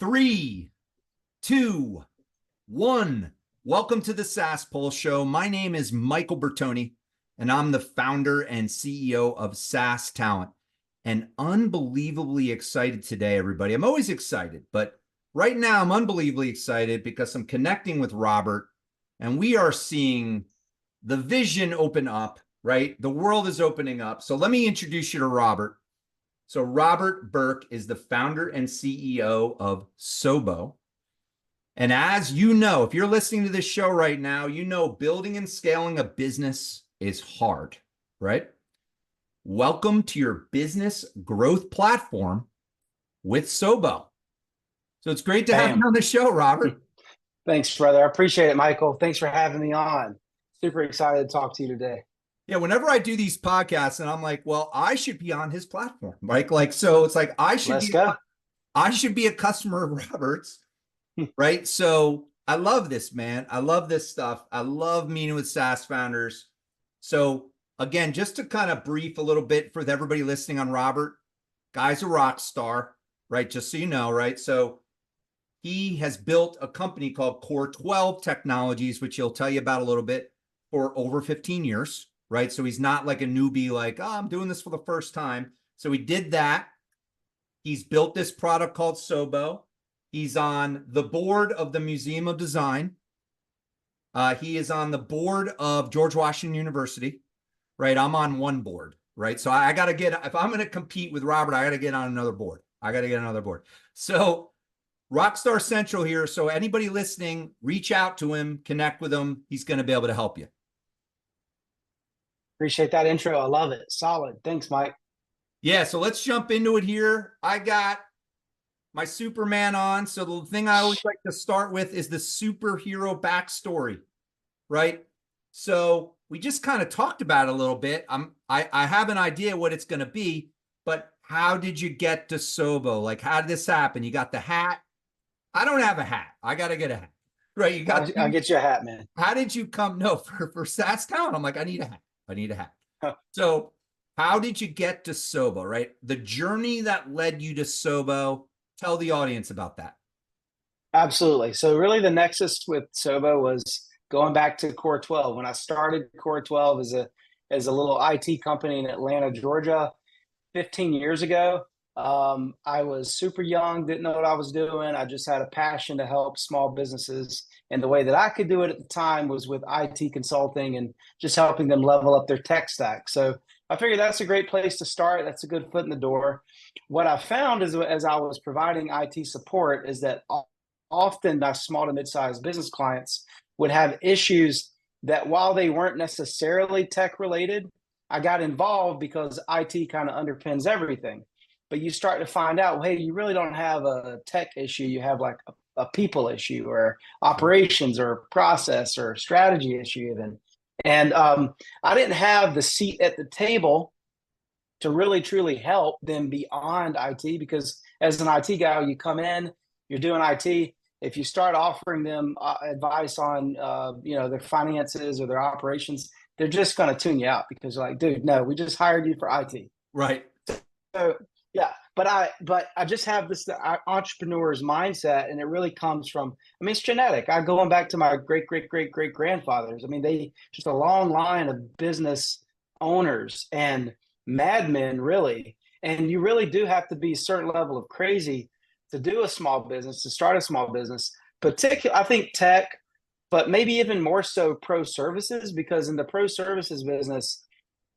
Three, two, one. Welcome to the SaaS Pulse Show. My name is Michael Bertoni, and I'm the founder and CEO of SaaS Talent. And unbelievably excited today, everybody. I'm always excited, but right now I'm unbelievably excited because I'm connecting with Robert, and we are seeing the vision open up, right? The world is opening up. So let me introduce you to Robert. So Robert Burke is the founder and CEO of Sobo. And as you know, if you're listening to this show right now, you know building and scaling a business is hard, right? Welcome to your business growth platform with Sobo. So it's great to have you on the show, Robert. Thanks, brother. I appreciate it, Michael. Thanks for having me on. Super excited to talk to you today. Yeah, whenever I do these podcasts and I'm like, well, I should be on his platform, right? Like, so it's like I should be a customer of Robert's, right? So I love this, man. I love this stuff. I love meeting with SaaS founders. So again, just to kind of brief a little bit for everybody listening on Robert, guy's a rock star, right? Just so you know, right? So he has built a company called Core 12 Technologies, which he'll tell you about a little bit, for over 15 years. Right. So he's not like a newbie, like, oh, I'm doing this for the first time. So he did that. He's built this product called Sobo. He's on the board of the Museum of Design. He is on the board of George Washington University. Right. I'm on one board. Right. So I got to get, if I'm going to compete with Robert, I got to get on another board. So Rockstar Central here. So anybody listening, reach out to him, connect with him. He's going to be able to help you. Appreciate that intro. I love it. Solid. Thanks, Mike. Yeah, so let's jump into it here. I got my Superman on. So the thing I always like to start with is the superhero backstory, right? So we just kind of talked about it a little bit. I have an idea what it's going to be, but how did you get to Sobo? Like, how did this happen? You got the hat. I don't have a hat. I got to get a hat, right? I'll get you a hat, man. How did you come? No, for SaaS Talent, I'm like, I need a hat. So how did you get to Sobo, right? The journey that led you to Sobo. Tell the audience about that. Absolutely. So really the nexus with Sobo was going back to Core 12. When I started Core 12 as a little IT company in Atlanta, Georgia, 15 years ago, I was super young, didn't know what I was doing. I just had a passion to help small businesses. And the way that I could do it at the time was with IT consulting and just helping them level up their tech stack. So I figured that's a great place to start. That's a good foot in the door. What I found is, as I was providing IT support, is that often my small to mid-sized business clients would have issues that while they weren't necessarily tech related, I got involved because IT kind of underpins everything. But you start to find out, hey, you really don't have a tech issue. You have like a people issue or operations or process or strategy issue even. And I didn't have the seat at the table to really truly help them beyond IT, because as an IT guy, you come in, you're doing IT. If you start offering them advice on their finances or their operations, they're just going to tune you out because they're like, dude, no, we just hired you for IT. Right. So yeah, but I just have this entrepreneur's mindset, and it really comes from, I mean, it's genetic. I going back to my great grandfathers. I mean, they just a long line of business owners and madmen, really. And you really do have to be a certain level of crazy to do a small business, to start a small business. Particularly, I think tech, but maybe even more so pro services, because in the pro services business,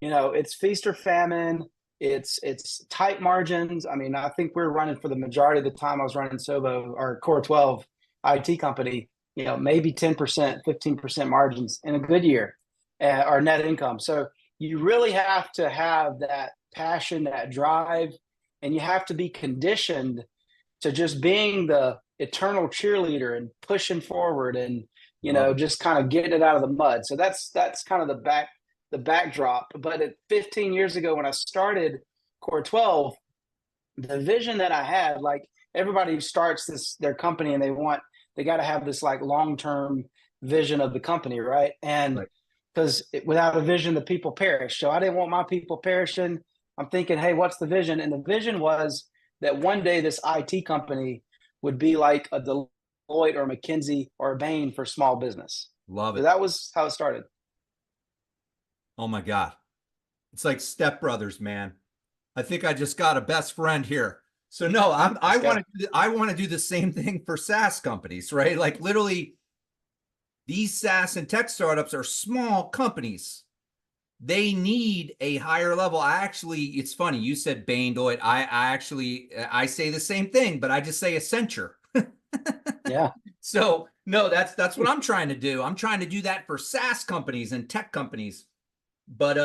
it's feast or famine. It's tight margins. I mean, I think we're running, for the majority of the time I was running Sobo, our Core 12 IT company, maybe 10%, 15% margins in a good year, our net income. So you really have to have that passion, that drive, and you have to be conditioned to just being the eternal cheerleader and pushing forward and, just kind of getting it out of the mud. So that's kind of the backdrop. But 15 years ago, when I started Core 12, the vision that I had, like everybody who starts their company, and they got to have this like long-term vision of the company, right? And because without a vision, the people perish. So I didn't want my people perishing. I'm thinking, hey, what's the vision? And the vision was that one day this IT company would be like a Deloitte or McKinsey or a Bain for small business. Love So it. that was how it started. Oh my God. It's like Step Brothers, man. I think I just got a best friend here. So no, I want to do the same thing for SaaS companies, right? Like literally these SaaS and tech startups are small companies. They need a higher level. It's funny. You said Bain, Deloitte. I say the same thing, but I just say Accenture. Yeah. So no, that's what I'm trying to do. I'm trying to do that for SaaS companies and tech companies. But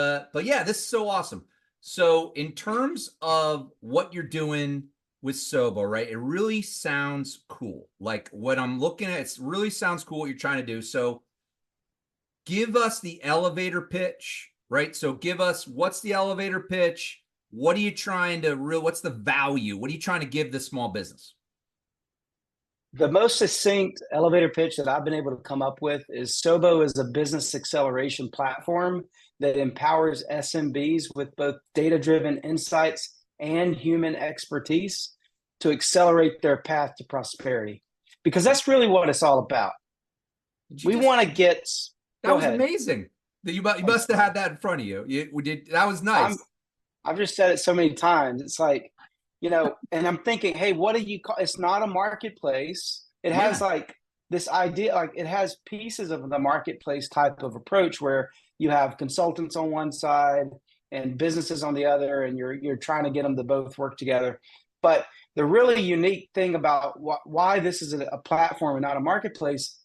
yeah, this is so awesome. So in terms of what you're doing with Sobo, right? It really sounds cool. Like what I'm looking at, it really sounds cool what you're trying to do. So give us the elevator pitch, right? So give us what's the elevator pitch? What are you trying to what's the value? What are you trying to give the small business? The most succinct elevator pitch that I've been able to come up with is Sobo is a business acceleration platform that empowers SMBs with both data-driven insights and human expertise to accelerate their path to prosperity. Because that's really what it's all about. We want to get. That was amazing. You must have had that in front of you. We did. That was nice. I've just said it so many times. It's like, and I'm thinking, hey, what do you call? It's not a marketplace. It has like this idea, like it has pieces of the marketplace type of approach where you have consultants on one side and businesses on the other, and you're trying to get them to both work together. But the really unique thing about why this is a platform and not a marketplace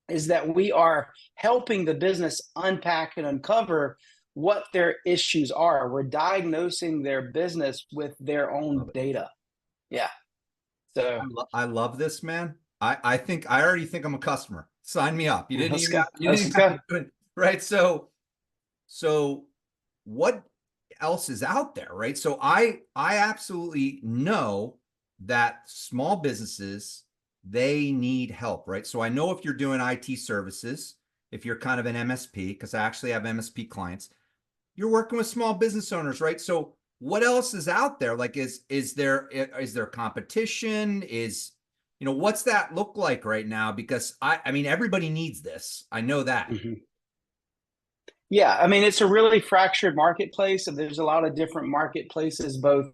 is that we are helping the business unpack and uncover what their issues are. We're diagnosing their business with their own data. Yeah. So I love this, man. I already think I'm a customer. Sign me up. You didn't even right. So what else is out there, right? So I absolutely know that small businesses, they need help, right? So I know if you're doing IT services, if you're kind of an MSP, because I actually have MSP clients, you're working with small business owners, right? So what else is out there? Like, is there competition? What's that look like right now? Because I mean, everybody needs this. I know that. Mm-hmm. Yeah, I mean, it's a really fractured marketplace, and there's a lot of different marketplaces, both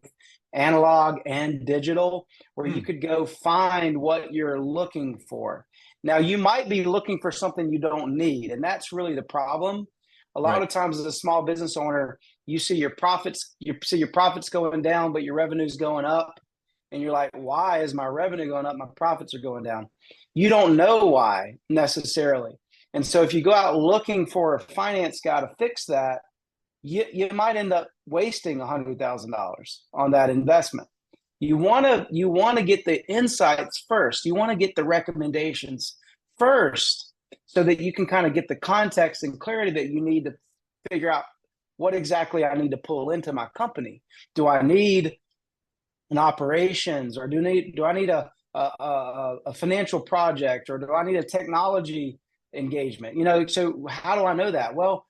analog and digital, where you could go find what you're looking for. Now, you might be looking for something you don't need, and that's really the problem. A lot of times, as a small business owner, you see your profits going down, but your revenue's going up, and you're like, "Why is my revenue going up? My profits are going down." You don't know why necessarily. And so if you go out looking for a finance guy to fix that, you might end up wasting $100,000 on that investment. You want to get the insights first. You want to get the recommendations first so that you can kind of get the context and clarity that you need to figure out what exactly I need to pull into my company. Do I need an operations, or do I need a financial project, or do I need a technology engagement? So how do I know that? Well,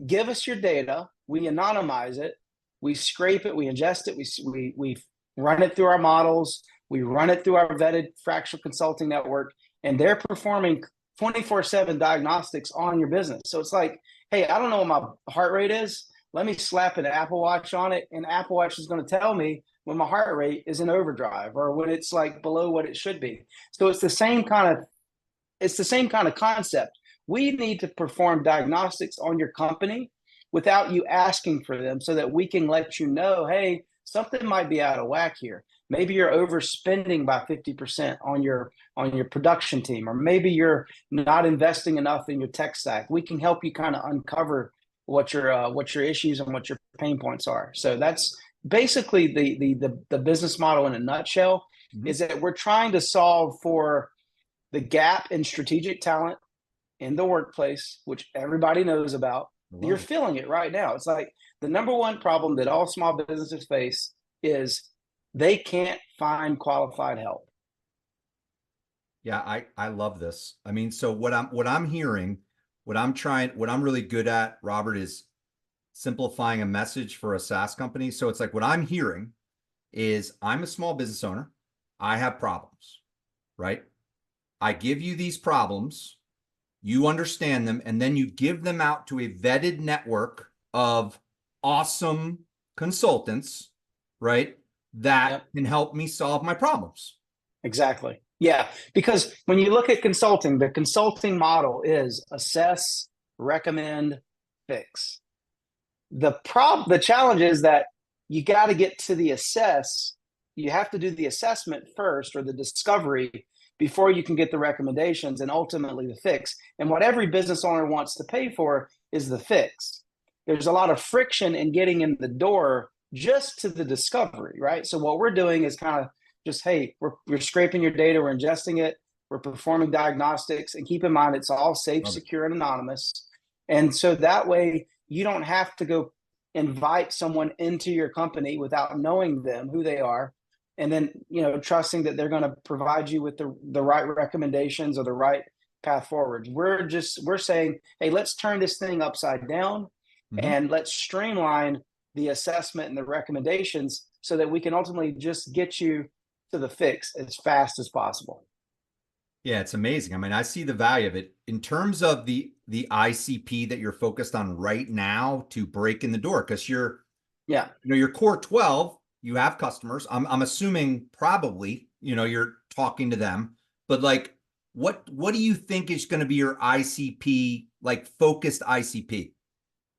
give us your data, we anonymize it, we scrape it, we ingest it, we run it through our models, we run it through our vetted fractional consulting network, and they're performing 24/7 diagnostics on your business. So it's like, hey, I don't know what my heart rate is, let me slap an Apple Watch on it, and Apple Watch is going to tell me when my heart rate is in overdrive or when it's like below what it should be. So it's the same kind of concept. We need to perform diagnostics on your company without you asking for them, so that we can let you know, hey, something might be out of whack here. Maybe you're overspending by 50% on your production team, or maybe you're not investing enough in your tech stack. We can help you kind of uncover what your issues and what your pain points are. So that's basically the business model in a nutshell. Mm-hmm. Is that we're trying to solve for the gap in strategic talent in the workplace, which everybody knows about. You're feeling it right now. It's like the number one problem that all small businesses face is they can't find qualified help. Yeah, I love this. I mean, so what I'm hearing, what I'm really good at, Robert, is simplifying a message for a SaaS company. So it's like what I'm hearing is I'm a small business owner. I have problems, right? I give you these problems, you understand them, and then you give them out to a vetted network of awesome consultants, right? That can help me solve my problems. Exactly. Yeah. Because when you look at consulting, the consulting model is assess, recommend, fix. The challenge is that you got to get to the assess. You have to do the assessment first, or the discovery, before you can get the recommendations and ultimately the fix. And what every business owner wants to pay for is the fix. There's a lot of friction in getting in the door just to the discovery, right? So what we're doing is kind of just, hey, we're scraping your data, we're ingesting it, we're performing diagnostics, and keep in mind it's all safe, secure, and anonymous. And so that way you don't have to go invite someone into your company without knowing them, who they are, and then, you know, trusting that they're going to provide you with the right recommendations or the right path forward. We're saying, hey, let's turn this thing upside down, and let's streamline the assessment and the recommendations so that we can ultimately just get you to the fix as fast as possible. Yeah, it's amazing. I mean, I see the value of it in terms of the ICP that you're focused on right now to break in the door, because you're, you know, your core 12, you have customers. I'm assuming probably, you know, you're talking to them, but like, what do you think is going to be your ICP, like focused ICP?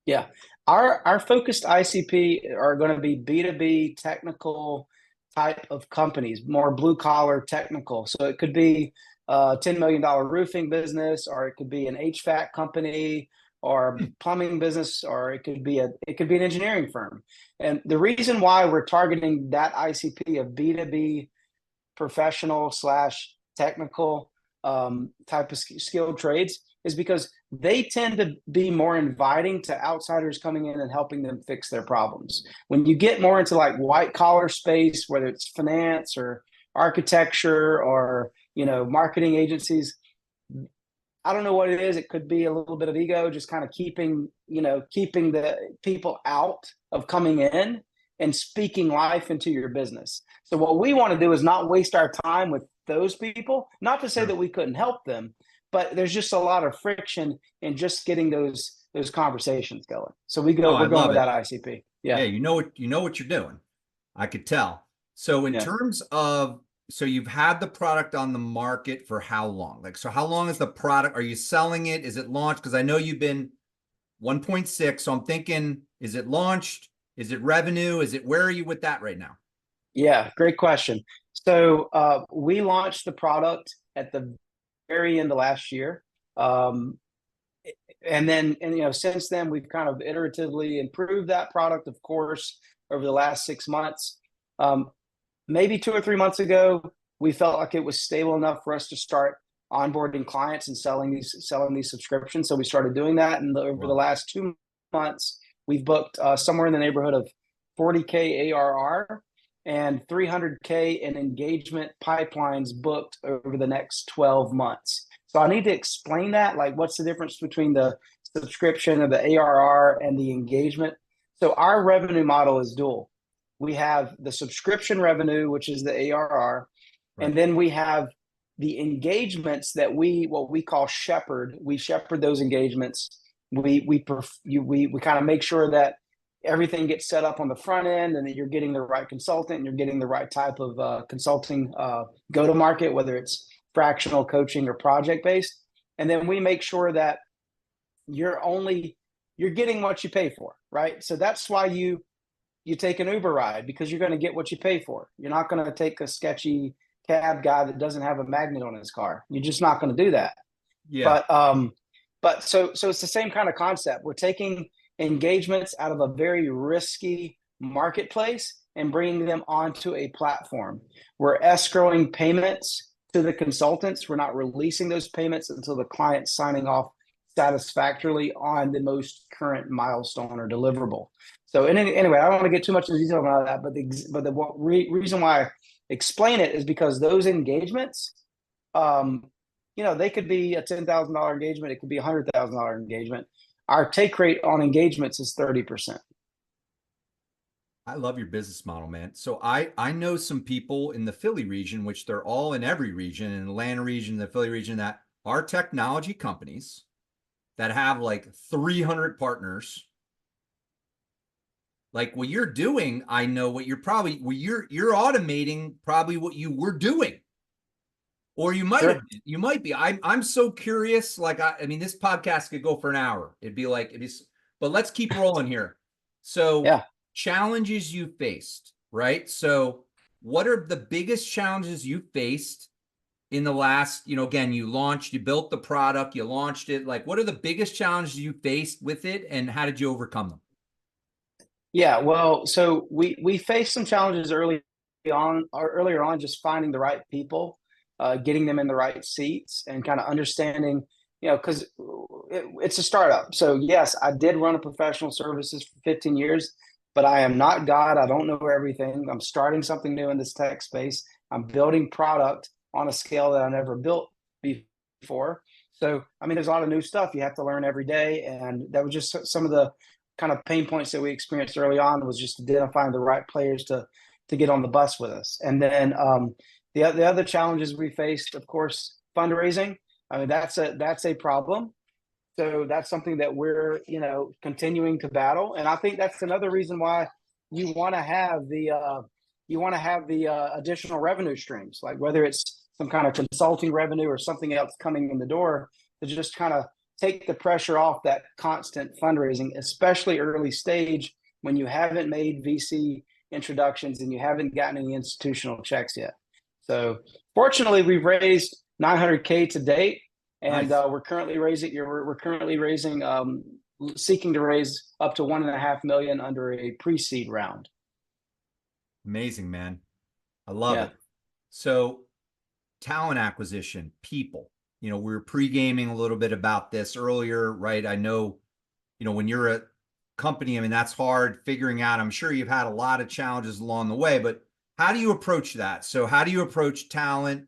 Yeah, our focused ICP are going to be B2B technical type of companies, more blue collar technical. So it could be a $10 million roofing business, or it could be an HVAC company, or plumbing business, or it could be an engineering firm. And the reason why we're targeting that ICP of B2B professional / technical type of skilled trades is because they tend to be more inviting to outsiders coming in and helping them fix their problems. When you get more into like white collar space, whether it's finance or architecture or, you know, marketing agencies, I don't know what it is. It could be a little bit of ego, just kind of keeping the people out of coming in and speaking life into your business. So what we want to do is not waste our time with those people. Not to say that we couldn't help them, but there's just a lot of friction in just getting those conversations going. So we're going with that ICP. Yeah, you know what you're doing. I could tell. So in terms of, so you've had the product on the market for how long? Like, so how long is the product? Are you selling it? Is it launched? Because I know you've been 1.6. So I'm thinking, is it launched? Is it revenue? Where are you with that right now? Yeah, great question. So we launched the product at the very end of last year. And you know, since then we've kind of iteratively improved that product, of course, over the last 6 months. Maybe 2 or 3 months ago, we felt like it was stable enough for us to start onboarding clients and selling these subscriptions. So we started doing that, and over the last 2 months, we've booked somewhere in the neighborhood of 40K ARR and 300K in engagement pipelines booked over the next 12 months. So I need to explain that, like, what's the difference between the subscription or the ARR and the engagement? So our revenue model is dual. We have the subscription revenue, which is the ARR, and then we have the engagements that what we call shepherd. We shepherd those engagements. We kind of make sure that everything gets set up on the front end, and that you're getting the right consultant, and you're getting the right type of consulting go to market, whether it's fractional, coaching, or project based. And then we make sure that you're getting what you pay for, right? So that's why you take an Uber ride, because you're going to get what you pay for. You're not going to take a sketchy cab guy that doesn't have a magnet on his car. You're just not going to do that. Yeah. But so it's the same kind of concept. We're taking engagements out of a very risky marketplace and bringing them onto a platform. We're escrowing payments to the consultants. We're not releasing those payments until the client's signing off satisfactorily on the most current milestone or deliverable. So anyway, I don't want to get too much into detail about that, but the reason why I explain it is because those engagements, you know, they could be a $10,000 engagement, it could be a $100,000 engagement. Our take rate on engagements is 30%. I love your business model, man. So I know some people in the Philly region, which they're all in every region, in the Atlanta region, the Philly region, that are technology companies that have like 300 partners. Like what you're doing, I know what you're probably, you're automating probably what you were doing. Or you might have been, you might be. I'm so curious. Like I mean, this podcast could go for an hour. But let's keep rolling here. So Yeah. challenges you faced, right? So what are the biggest challenges you faced in the last, again, you built the product, you launched it. Like what are the biggest challenges you faced with it and how did you overcome them? Yeah, well, so we faced some challenges earlier on, just finding the right people, getting them in the right seats, and kind of understanding, because it's a startup. So yes, I did run a professional services for 15 years, but I am not God. I don't know everything. I'm starting something new in this tech space. I'm building product on a scale that I never built before. So I mean, there's a lot of new stuff you have to learn every day, and that was just some of the kind of pain points that we experienced early on, was just identifying the right players to get on the bus with us. And then the other challenges we faced, of course, fundraising. I mean, that's a problem. So that's something that we're continuing to battle. And I think that's another reason why you want to have the additional revenue streams, like whether it's some kind of consulting revenue or something else coming in the door, to just kind of take the pressure off that constant fundraising, especially early stage when you haven't made VC introductions and you haven't gotten any institutional checks yet. So fortunately, we've raised 900K to date, and Nice. we're currently raising, seeking to raise up to 1.5 million under a pre-seed round. Amazing, man. I love Yeah. it. So talent acquisition, people, we were pre-gaming a little bit about this earlier, right? I know, when you're a company, I mean, that's hard figuring out. I'm sure you've had a lot of challenges along the way, but how do you approach that? So how do you approach talent?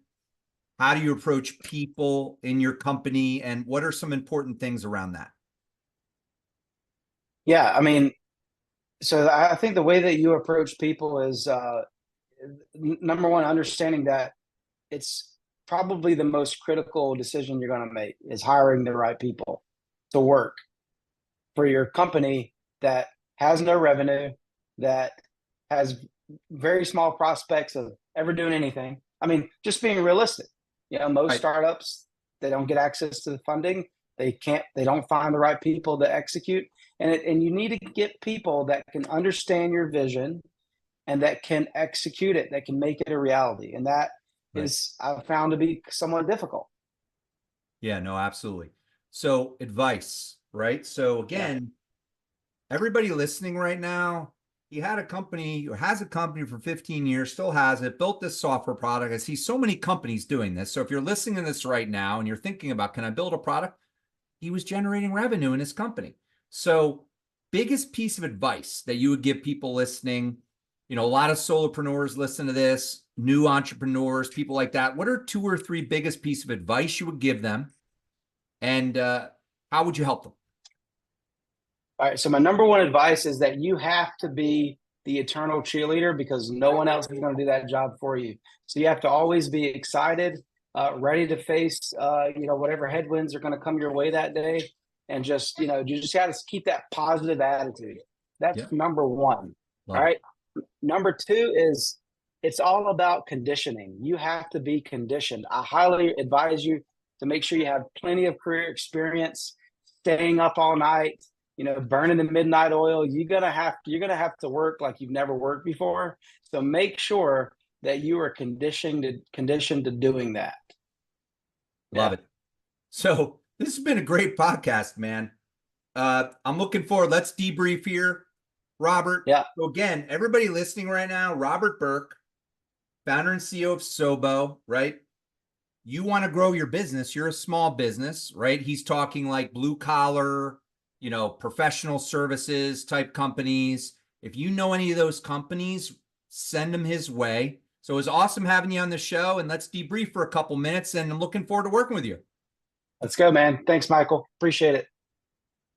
How do you approach people in your company? And what are some important things around that? Yeah. I mean, so I think the way that you approach people is, number one, understanding that it's probably the most critical decision you're going to make is hiring the right people to work for your company that has no revenue, that has very small prospects of ever doing anything. I mean, just being realistic. Most Right. startups, they don't get access to the funding. They don't find the right people to execute. And you need to get people that can understand your vision and that can execute it, that can make it a reality. And that Right. is, I've found to be somewhat difficult. Yeah, no, absolutely. So advice, right? So Yeah. again, everybody listening right now, he had a company or has a company for 15 years, still has it, built this software product. I see so many companies doing this. So if you're listening to this right now and you're thinking about, can I build a product? He was generating revenue in his company. So biggest piece of advice that you would give people listening, a lot of solopreneurs listen to this, new entrepreneurs, people like that. What are 2 or 3 biggest piece of advice you would give them? And how would you help them? All right. So my number one advice is that you have to be the eternal cheerleader, because no one else is going to do that job for you. So you have to always be excited, ready to face, whatever headwinds are going to come your way that day. And just, you just got to keep that positive attitude. That's Yeah, number one. All love it. right. Number two is, it's all about conditioning. You have to be conditioned. I highly advise you to make sure you have plenty of career experience, staying up all night, burning the midnight oil. You're gonna have to work like you've never worked before. So make sure that you are conditioned to doing that. Love Yeah. it. So this has been a great podcast, man. I'm looking forward. Let's debrief here, Robert. Yeah. So again, everybody listening right now, Robert Burke, founder and CEO of Sobo, right? You want to grow your business. You're a small business, right? He's talking like blue collar, professional services type companies. If you know any of those companies, send them his way. So it was awesome having you on the show, and let's debrief for a couple minutes, and I'm looking forward to working with you. Let's go, man. Thanks, Michael. Appreciate it.